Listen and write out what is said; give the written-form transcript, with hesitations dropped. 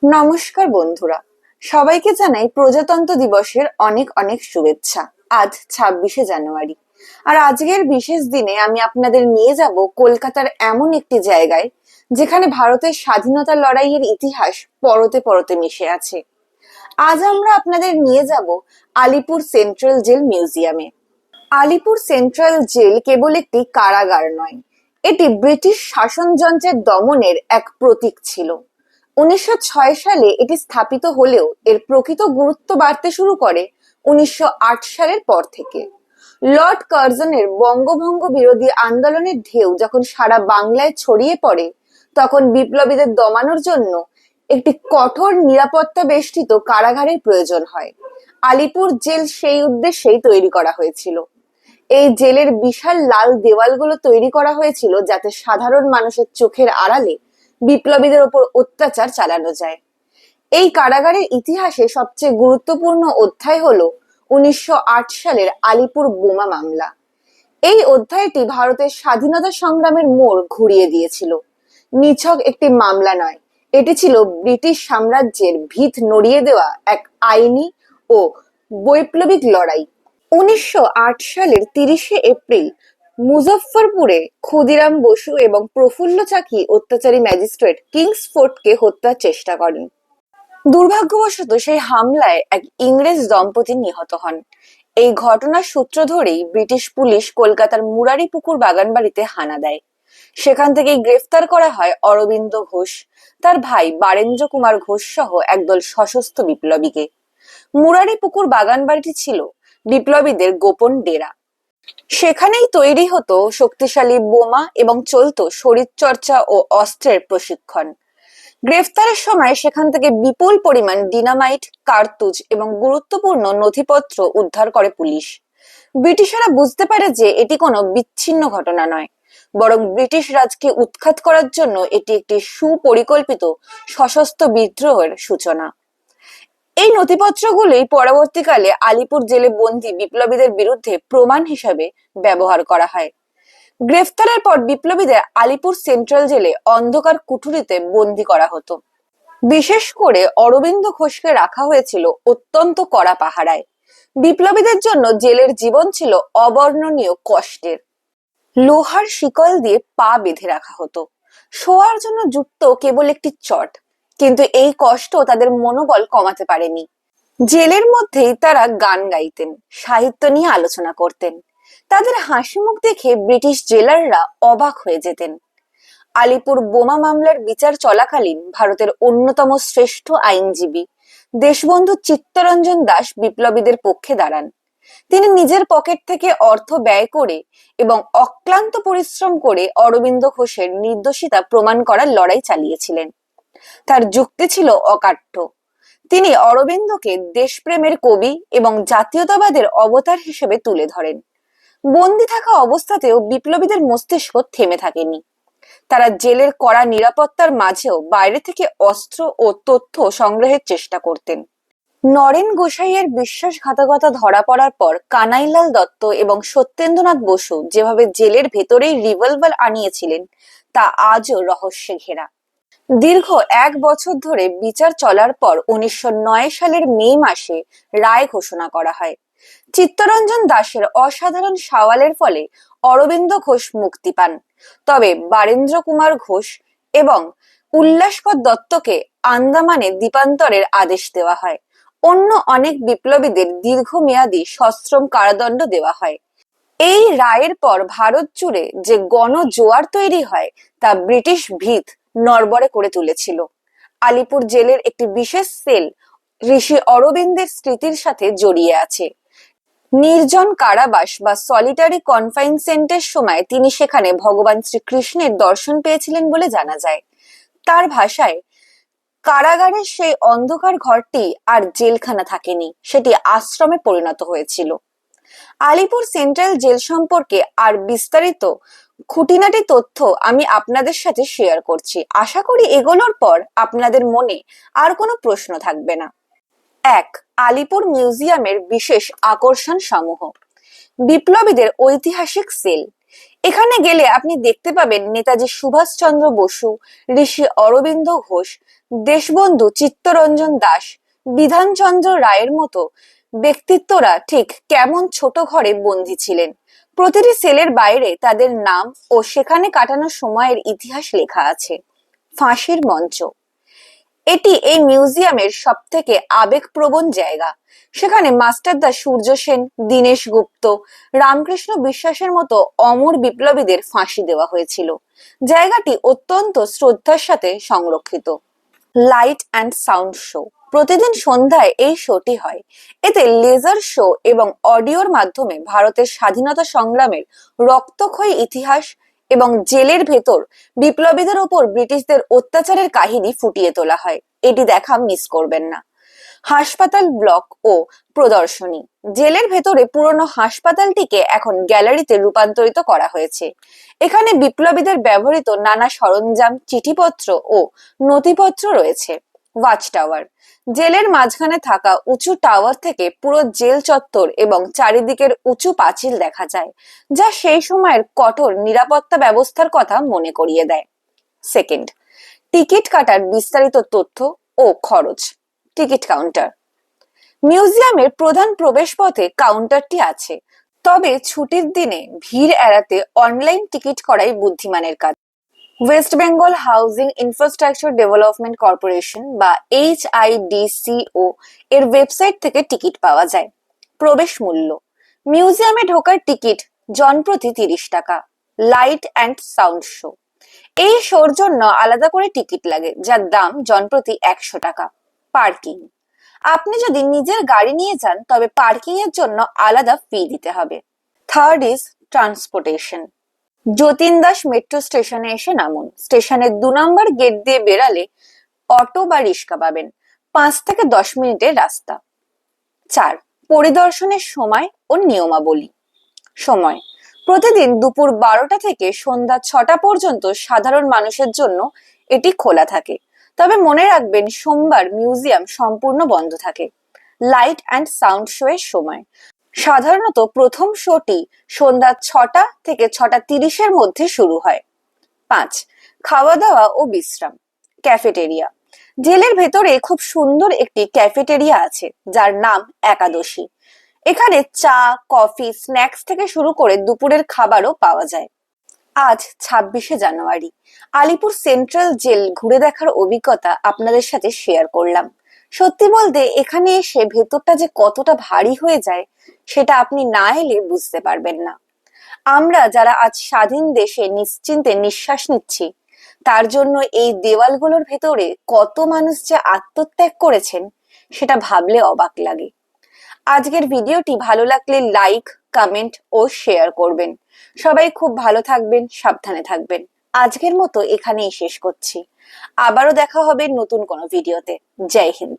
নমস্কার বন্ধুরা, সবাইকে জানাই প্রজাতন্ত্র দিবসের অনেক অনেক শুভেচ্ছা। আজ 26শে জানুয়ারি, আর আজকের বিশেষ দিনে আমি আপনাদের নিয়ে যাব কলকাতার এমন একটি জায়গায় যেখানে ভারতের স্বাধীনতা লড়াইয়ের ইতিহাস পরতে পরতে মিশে আছে। আজ আমরা আপনাদের নিয়ে যাব আলিপুর সেন্ট্রাল জেল মিউজিয়ামে। আলিপুর সেন্ট্রাল জেল কেবল একটি কারাগার নয়, এটি ব্রিটিশ শাসনযন্ত্রের দমনের এক প্রতীক ছিল। 1906 সালে এটি স্থাপিত হলেও এর প্রকৃত গুরুত্ব বাড়তে শুরু করে 1908 সালের পর থেকে। লর্ড কার্জনের বঙ্গভঙ্গ বিরোধী আন্দোলনের ঢেউ যখন সারা বাংলায় ছড়িয়ে পড়ে, তখন বিপ্লবীদের দমানোর জন্য একটি কঠোর নিরাপত্তা বেষ্টিত কারাগারের প্রয়োজন হয়। আলিপুর জেল সেই উদ্দেশ্যেই তৈরি করা হয়েছিল। এই জেলের বিশাল লাল দেওয়ালগুলো তৈরি করা হয়েছিল যাতে সাধারণ মানুষের চোখের আড়ালে বিপ্লবীদের ওপর অত্যাচার চালানো যায়। এই কারাগারের ইতিহাসে সবচেয়ে গুরুত্বপূর্ণ অধ্যায় হলো 1908 সালের আলিপুর বোমা মামলা। এই অধ্যায়টি ভারতের স্বাধীনতা সংগ্রামের মোড় ঘুরিয়ে দিয়েছিল। নিছক একটি মামলা নয়, এটি ছিল ব্রিটিশ সাম্রাজ্যের ভিত নড়িয়ে দেওয়া এক আইনি ও বৈপ্লবিক লড়াই। 1908 সালের 30শে এপ্রিল মুজফ্ফরপুরে ক্ষুদিরাম বসু এবং প্রফুল্ল চাকি অত্যাচারী ম্যাজিস্ট্রেট কিংসফোর্ডকে হত্যার চেষ্টা করেন। দুর্ভাগ্যবশত সেই হামলায় এক ইংরেজ দম্পতি নিহত হন। এই ঘটনার সূত্র ধরেই ব্রিটিশ পুলিশ কলকাতার মুরারিপুকুর বাগানবাড়িতে হানা দেয়। সেখান থেকেই গ্রেফতার করা হয় অরবিন্দ ঘোষ, তার ভাই বারেন্দ্র কুমার ঘোষ সহ একদল সশস্ত্র বিপ্লবীকে। মুরারিপুকুর বাগানবাড়িটি ছিল বিপ্লবীদের গোপন ডেরা। সেখানেই তৈরি হতো শক্তিশালী বোমা এবং চলতো শরীরচর্চা ও অস্ত্রের প্রশিক্ষণ। গ্রেফতারের সময় সেখান থেকে বিপুল পরিমাণ ডিনামাইট, কার্তুজ এবং গুরুত্বপূর্ণ নথিপত্র উদ্ধার করে পুলিশ। ব্রিটিশরা বুঝতে পারে যে এটি কোনো বিচ্ছিন্ন ঘটনা নয়, বরং ব্রিটিশ রাজকে উৎখাত করার জন্য এটি একটি সুপরিকল্পিত সশস্ত্র বিদ্রোহের সূচনা। এই নথিপত্রগুলোই পরবর্তীকালে আলিপুর জেলে বন্দী বিপ্লবীদের বিরুদ্ধে প্রমাণ হিসাবে ব্যবহার করা হয়। গ্রেফতারের পর বিপ্লবীদের আলিপুর সেন্ট্রাল জেলে অন্ধকার কুঠুরিতে বন্দী করা হতো। বিশেষ করে অরবিন্দ ঘোষকে রাখা হয়েছিল অত্যন্ত কড়া পাহারায়। বিপ্লবীদের জন্য জেলের জীবন ছিল অবর্ণনীয় কষ্টের। লোহার শিকল দিয়ে পা বেঁধে রাখা হতো। শোয়ার জন্য জুটত কেবল একটি চট, কিন্তু এই কষ্ট তাদের মনোবল কমাতে পারেনি। জেলের মধ্যেই তারা গান গাইতেন, সাহিত্য নিয়ে আলোচনা করতেন। তাদের হাসি মুখ দেখে ব্রিটিশ জেলাররা অবাক হয়ে যেতেন। আলিপুর বোমা মামলার বিচার চলাকালীন ভারতের অন্যতম শ্রেষ্ঠ আইনজীবী দেশবন্ধু চিত্তরঞ্জন দাস বিপ্লবীদের পক্ষে দাঁড়ান। তিনি নিজের পকেট থেকে অর্থ ব্যয় করে এবং অক্লান্ত পরিশ্রম করে অরবিন্দ ঘোষের নির্দোষিতা প্রমাণ করার লড়াই চালিয়েছিলেন। তার যুক্তি ছিল অকাট্য। তিনি অরবিন্দকে দেশপ্রেমের কবি এবং জাতীয়তাবাদের অবতার হিসেবে তুলে ধরেন। বন্দী থাকা অবস্থাতেও বিপ্লবীদের মস্তিষ্ক থেমে থাকেনি। তারা জেলের কড়া নিরাপত্তার মাঝেও বাইরে থেকে অস্ত্র ও তথ্য সংগ্রহের চেষ্টা করতেন। নরেন গোসাইয়ের বিশ্বাসঘাতকতা ধরা পড়ার পর কানাইলাল দত্ত এবং সত্যেন্দ্রনাথ বসু যেভাবে জেলের ভেতরেই রিভলভার আনিয়েছিলেন তা আজও রহস্যে ঘেরা। দীর্ঘ 1 বছর ধরে বিচার চলার পর 1909 সালের মে মাসে রায় ঘোষণা করা হয়। চিত্তরঞ্জন দাসের অসাধারণ সওয়ালের ফলে অরবিন্দ ঘোষ মুক্তি পান, তবে বারেন্দ্র কুমার ঘোষ এবং উল্লাসকর দত্তকে আন্দামানে দ্বীপান্তরের আদেশ দেওয়া হয়। অন্য অনেক বিপ্লবীদের দীর্ঘমেয়াদী সশ্রম কারাদণ্ড দেওয়া হয়। এই রায়ের পর ভারত জুড়ে যে গণজোয়ার তৈরি হয় তা ব্রিটিশ ভিত নড়বড়ে করে তুলেছিল। আলিপুর জেলের একটি বিশেষ সেল ঋষি অরবিন্দের স্মৃতির সাথে জড়িয়ে আছে। নির্জন কারাবাস বা সলিটারি কনফাইনমেন্টের সময় তিনি সেখানে ভগবান শ্রীকৃষ্ণের দর্শন পেয়েছিলেন বলে জানা যায়। তার ভাষায়, কারাগারের সেই অন্ধকার ঘরটি আর জেলখানা থাকেনি, সেটি আশ্রমে পরিণত হয়েছিল। আলিপুর সেন্ট্রাল জেল সম্পর্কে আর বিস্তারিত খুঁটিনাটি তথ্য আমি আপনাদের সাথে শেয়ার করছি। আশা করি এগুলোর পর আপনাদের মনে আর কোনো প্রশ্ন থাকবে না। 1. আলিপুর মিউজিয়ামের বিশেষ আকর্ষণ সমূহ। বিপ্লবীদের ঐতিহাসিক সেল। এখানে গেলে আপনি দেখতে পাবেন নেতাজি সুভাষচন্দ্র বসু, ঋষি অরবিন্দ ঘোষ, দেশবন্ধু চিত্তরঞ্জন দাস, বিধানচন্দ্র রায়ের মতো ব্যক্তিত্বরা ঠিক কেমন ছোট ঘরে বন্দী ছিলেন। প্রতিটি সেলের বাইরে তাদের নাম ও সেখানে কাটানো সময়ের ইতিহাস লেখা আছে। ফাঁসির মঞ্চ, এটি এই মিউজিয়ামের সবথেকে আবেগপ্রবণ জায়গা। সেখানে মাস্টারদা সূর্য সেন, দীনেশ গুপ্ত, রামকৃষ্ণ বিশ্বাসের মতো অমর বিপ্লবীদের ফাঁসি দেওয়া হয়েছিল। জায়গাটি অত্যন্ত শ্রদ্ধার সাথে সংরক্ষিত। লাইট অ্যান্ড সাউন্ড শো, প্রতিদিন সন্ধ্যায় এই শোটি হয়। এতে লেজার শো এবং অডিওর মাধ্যমে ভারতের স্বাধীনতা সংগ্রামের রক্তক্ষয়ী ইতিহাস এবং জেলের ভেতর বিপ্লবীদের ওপর ব্রিটিশদের অত্যাচারের কাহিনী ফুটিয়ে তোলা হয়। এটি দেখা মিস করবেন না। হাসপাতাল ব্লক ও প্রদর্শনী, জেলের ভেতরে পুরনো হাসপাতালটিকে এখন গ্যালারিতে রূপান্তরিত করা হয়েছে। এখানে বিপ্লবীদের ব্যবহৃত নানা সরঞ্জাম, চিঠিপত্র ও নথিপত্র রয়েছে। ওয়াচ টাওয়ার, জেলের মাঝখানে থাকা উঁচু টাওয়ার থেকে পুরো জেল চত্বর এবং চারিদিকের উঁচু পাঁচিল দেখা যায়, যা সেই সময়ের কঠোর নিরাপত্তা ব্যবস্থার কথা মনে করিয়ে দেয়। সেকেন্ড, টিকিট কাটার বিস্তারিত তথ্য ও খরচ। টিকিট কাউন্টার, মিউজিয়ামের প্রধান প্রবেশপথে কাউন্টারটি আছে, তবে ছুটির দিনে ভিড় এড়াতে অনলাইন টিকিট করাই বুদ্ধিমানের কাজ। West Bengal housing infrastructure development corporation বা HIDCO এর ওয়েবসাইট থেকে টিকিট পাওয়া যায়। প্রবেশ মূল্য, মিউজিয়ামে ঢোকার টিকিট জনপ্রতি 30 টাকা। লাইট অ্যান্ড সাউন্ড শো, এই শোর জন্য আলাদা করে টিকিট লাগে, যার দাম জনপ্রতি 100 টাকা। পার্কিং, আপনি যদি নিজের গাড়ি নিয়ে যান তবে পার্কিং এর জন্য আলাদা ফি দিতে হবে। Third is transportation, Jatin Das metro স্টেশনে এসে নামুন। স্টেশনের 2 নম্বর গেট দিয়ে বেরালে অটো বা রিক্সা পাবেন। 5 থেকে 10 মিনিটের রাস্তা। 4, পরিদর্শনের সময় ও নিয়মাবলী। সময়, প্রতিদিন দুপুর 12টা থেকে সন্ধ্যা 6টা পর্যন্ত সাধারণ মানুষের জন্য এটি খোলা থাকে, তবে মনে রাখবেন সোমবার মিউজিয়াম সম্পূর্ণ বন্ধ থাকে। লাইট অ্যান্ড সাউন্ড শো এর সময়, সাধারণত প্রথম শোটি সন্ধ্যা 6টা থেকে 6টা 30-এর মধ্যে শুরু হয়। 5, খাওয়া দাওয়া ও বিশ্রাম। ক্যাফেটেরিয়া, জেলের ভেতরে খুব সুন্দর একটি ক্যাফেটেরিয়া আছে যার নাম একাদশী। এখানে চা, কফি, স্ন্যাক্স থেকে শুরু করে দুপুরের খাবারও পাওয়া যায়। আজ 26শে জানুয়ারি, আলিপুর সেন্ট্রাল জেল ঘুরে দেখার অভিজ্ঞতা আপনাদের সাথে শেয়ার করলাম। সত্যি বলতে এখানে এসে ভেতরটা যে কতটা ভারী হয়ে যায় সেটা আপনি না এলে বুঝতে পারবেন না। আমরা যারা আজ স্বাধীন দেশে নিশ্চিন্তে নিঃশ্বাস নিচ্ছি, তার জন্য এই দেওয়ালগুলোর ভেতরে কত মানুষ যে আত্মত্যাগ করেছেন সেটা ভাবলে অবাক লাগে। আজকের ভিডিওটি ভালো লাগলে লাইক, কমেন্ট ও শেয়ার করবেন। সবাই খুব ভালো থাকবেন, সাবধানে থাকবেন। আজকের মতো এখানেই শেষ করছি। আবারও দেখা হবে নতুন কোনো ভিডিওতে। জয় হিন্দ।